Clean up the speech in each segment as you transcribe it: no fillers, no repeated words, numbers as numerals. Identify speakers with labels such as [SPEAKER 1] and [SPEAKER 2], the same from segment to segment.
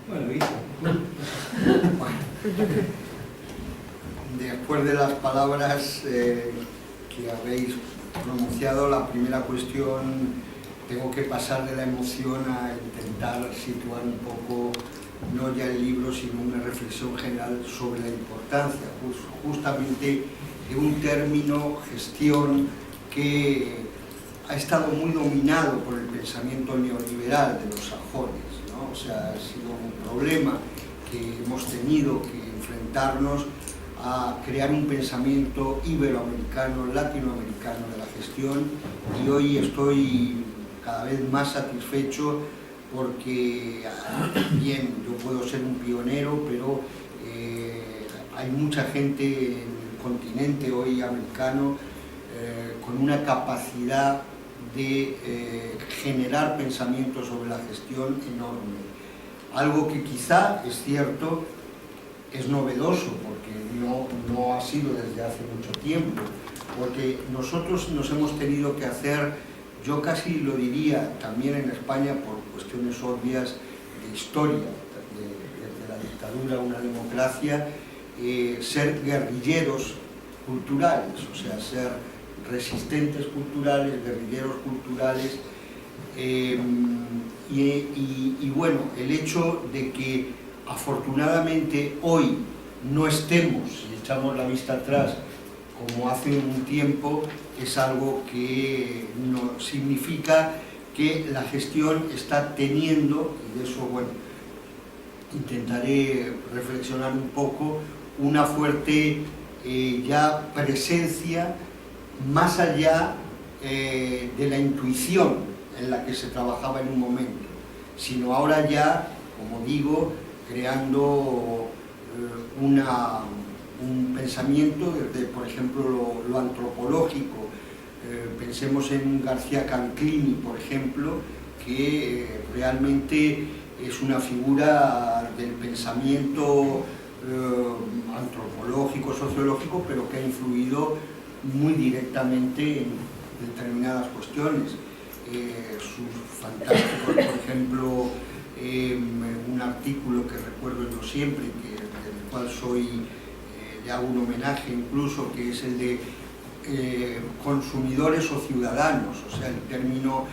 [SPEAKER 1] Bueno, hijo.
[SPEAKER 2] Después de las palabras que habéis pronunciado, la primera cuestión, tengo que pasar de la emoción a intentar situar un poco, no ya el libro, sino una reflexión general sobre la importancia justamente de un término, gestión, que ha estado muy dominado por el pensamiento neoliberal de los sajones, ¿no? O sea, ha sido un problema que hemos tenido que enfrentarnos a crear un pensamiento iberoamericano, latinoamericano de la gestión, y hoy estoy cada vez más satisfecho porque, bien, yo puedo ser un pionero, pero hay mucha gente en el continente hoy americano con una capacidad de generar pensamientos sobre la gestión enorme. Algo que quizá, es cierto, es novedoso, porque no ha sido desde hace mucho tiempo, porque nosotros nos hemos tenido que hacer, yo casi lo diría también en España por cuestiones obvias de historia, desde la dictadura a una democracia, ser guerrilleros culturales, o sea, ser resistentes culturales, guerrilleros culturales, y bueno, el hecho de que afortunadamente hoy no estemos, si echamos la vista atrás, como hace un tiempo, es algo que no significa que la gestión está teniendo, y de eso, bueno, intentaré reflexionar un poco, una fuerte ya presencia más allá de la intuición en la que se trabajaba en un momento, sino ahora ya, como digo, creando un pensamiento desde, por ejemplo, lo antropológico. Pensemos en García Canclini, por ejemplo, que realmente es una figura del pensamiento antropológico, sociológico, pero que ha influido muy directamente en determinadas cuestiones. Sus fantásticos, por ejemplo, un artículo que recuerdo yo siempre, del cual le hago un homenaje incluso, que es el de consumidores o ciudadanos, o sea, el término,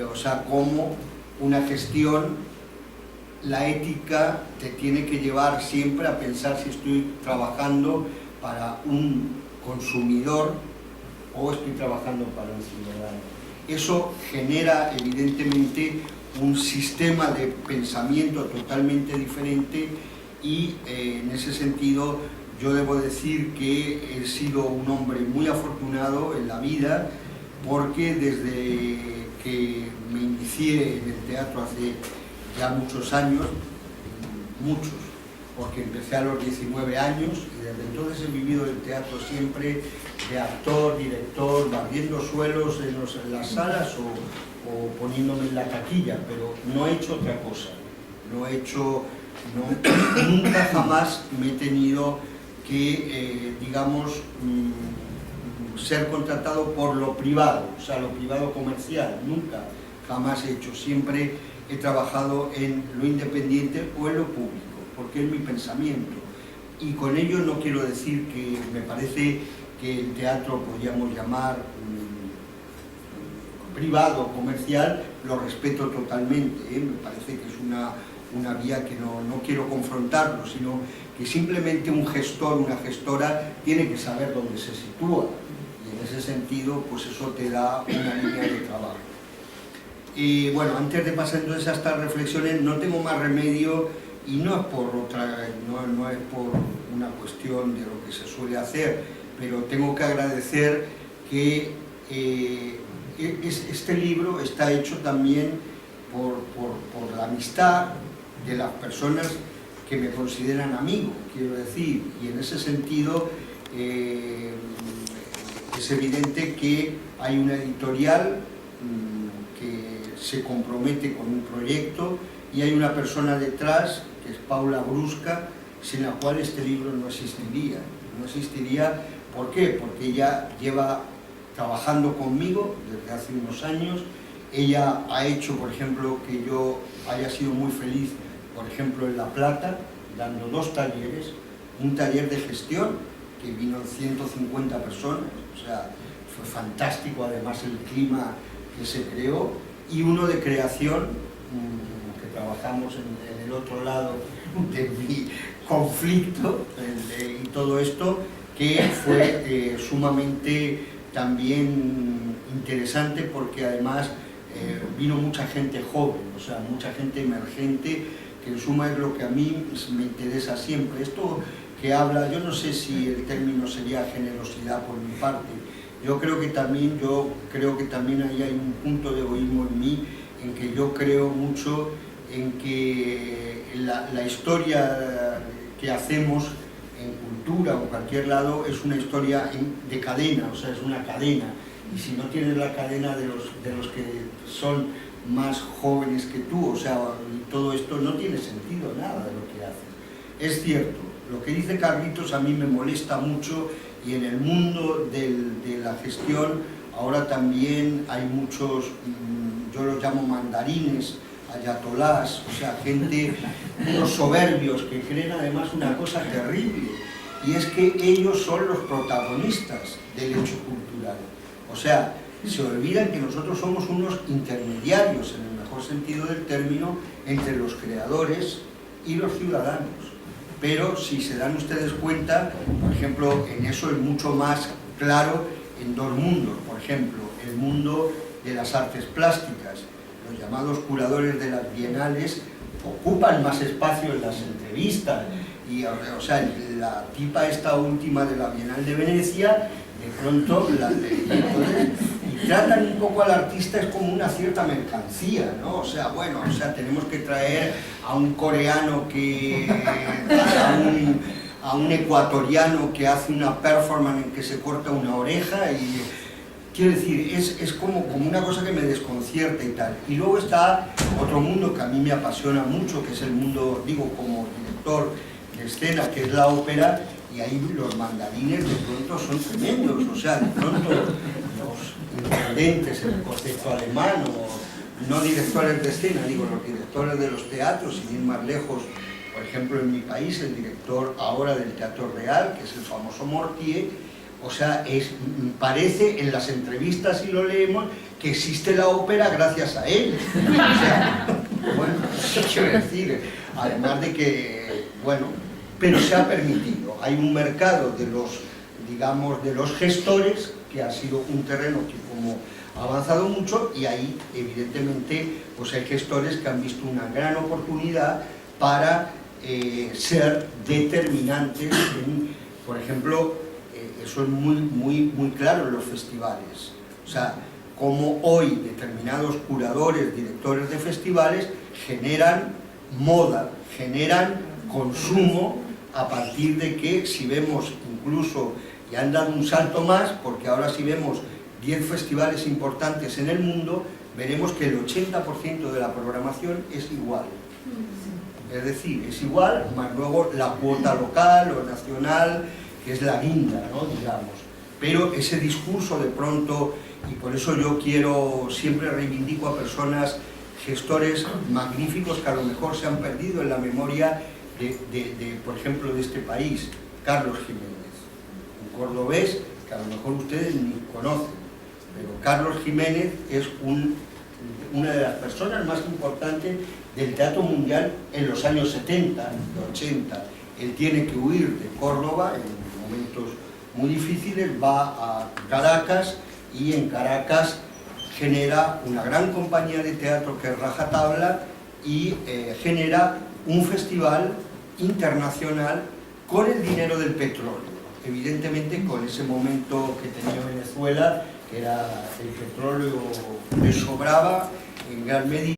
[SPEAKER 2] o sea, cómo una gestión, la ética te tiene que llevar siempre a pensar si estoy trabajando para un consumidor o estoy trabajando para un ciudadano. Eso genera evidentemente un sistema de pensamiento totalmente diferente y en ese sentido yo debo decir que he sido un hombre muy afortunado en la vida, porque desde que me inicié en el teatro hace ya muchos años, muchos, porque empecé a los 19 años y desde entonces he vivido el teatro siempre de actor, director, barriendo suelos en las salas o poniéndome en la taquilla, pero no he hecho otra cosa, nunca jamás me he tenido que, digamos, ser contratado por lo privado, o sea, lo privado comercial, nunca jamás he hecho, siempre he trabajado en lo independiente o en lo público, porque es mi pensamiento. Y con ello no quiero decir que me parece que el teatro podríamos llamar privado, comercial, lo respeto totalmente, me parece que es una vía que no quiero confrontarlo, sino que simplemente un gestor, una gestora, tiene que saber dónde se sitúa, y en ese sentido, pues eso te da una línea de trabajo. Y bueno, antes de pasar entonces a estas reflexiones, no tengo más remedio, y no es por una cuestión de lo que se suele hacer, pero tengo que agradecer que este libro está hecho también por la amistad de las personas que me consideran amigo, quiero decir, y en ese sentido es evidente que hay una editorial que se compromete con un proyecto y hay una persona detrás, que es Paula Brusca, sin la cual este libro no existiría. No existiría, ¿por qué? Porque ella lleva trabajando conmigo desde hace unos años. Ella ha hecho, por ejemplo, que yo haya sido muy feliz por ejemplo en La Plata, dando 2 talleres, un taller de gestión, que vino 150 personas, o sea, fue fantástico además el clima que se creó, y uno de creación, que trabajamos en el otro lado de mi conflicto y todo esto, que fue sumamente también interesante porque además vino mucha gente joven, o sea, mucha gente emergente, que en suma es lo que a mí me interesa siempre. Esto que habla, yo no sé si el término sería generosidad por mi parte, yo creo que también ahí hay un punto de egoísmo en mí, en que yo creo mucho en que la historia que hacemos en cultura o cualquier lado es una historia de cadena, o sea, es una cadena, y si no tienes la cadena de los que son más jóvenes que tú, o sea, todo esto no tiene sentido nada de lo que haces. Es cierto, lo que dice Carlitos a mí me molesta mucho, y en el mundo de la gestión ahora también hay muchos, yo los llamo mandarines, ayatolás, o sea, gente, unos soberbios que creen además una cosa terrible, y es que ellos son los protagonistas del hecho cultural. O sea, se olvidan que nosotros somos unos intermediarios, en el mejor sentido del término, entre los creadores y los ciudadanos. Pero si se dan ustedes cuenta, por ejemplo, en eso es mucho más claro en 2 mundos. Por ejemplo, el mundo de las artes plásticas. Los llamados curadores de las bienales ocupan más espacio en las entrevistas, y o sea, la tipa esta última de la Bienal de Venecia, de pronto y tratan un poco al artista es como una cierta mercancía, ¿no? O sea, bueno, o sea, tenemos que traer a un coreano a un ecuatoriano que hace una performance en que se corta una oreja, y quiero decir, es como una cosa que me desconcierta y tal. Y luego está otro mundo que a mí me apasiona mucho, que es el mundo, digo, como director de escena, que es la ópera, y ahí los mandarines de pronto son tremendos, o sea, de pronto los intendentes en el concepto alemán, o no directores de escena, digo, los directores de los teatros, sin ir más lejos, por ejemplo, en mi país, el director ahora del Teatro Real, que es el famoso Mortier. O sea, parece en las entrevistas, si lo leemos, que existe la ópera gracias a él. O sea, bueno, quiero decir, además de que, bueno, pero se ha permitido. Hay un mercado de los, digamos, de los gestores, que ha sido un terreno que como ha avanzado mucho, y ahí, evidentemente, pues hay gestores que han visto una gran oportunidad para ser determinantes en, por ejemplo, eso es muy claro en los festivales. O sea, como hoy determinados curadores, directores de festivales generan moda, generan consumo, a partir de que, si vemos incluso, y han dado un salto más, porque ahora si vemos 10 festivales importantes en el mundo, veremos que el 80% de la programación es igual. Es decir, es igual, más luego la cuota local o nacional, que es la guinda, ¿no? Digamos. Pero ese discurso de pronto, y por eso yo siempre reivindico a personas, gestores magníficos que a lo mejor se han perdido en la memoria por ejemplo, de este país, Carlos Jiménez, un cordobés que a lo mejor ustedes ni conocen, pero Carlos Jiménez es una de las personas más importantes del teatro mundial en los años 70, 80. Él tiene que huir de Córdoba en momentos muy difíciles, va a Caracas, y en Caracas genera una gran compañía de teatro que es Rajatabla, y genera un festival internacional con el dinero del petróleo. Evidentemente, con ese momento que tenía Venezuela, que era el petróleo le sobraba en gran medida.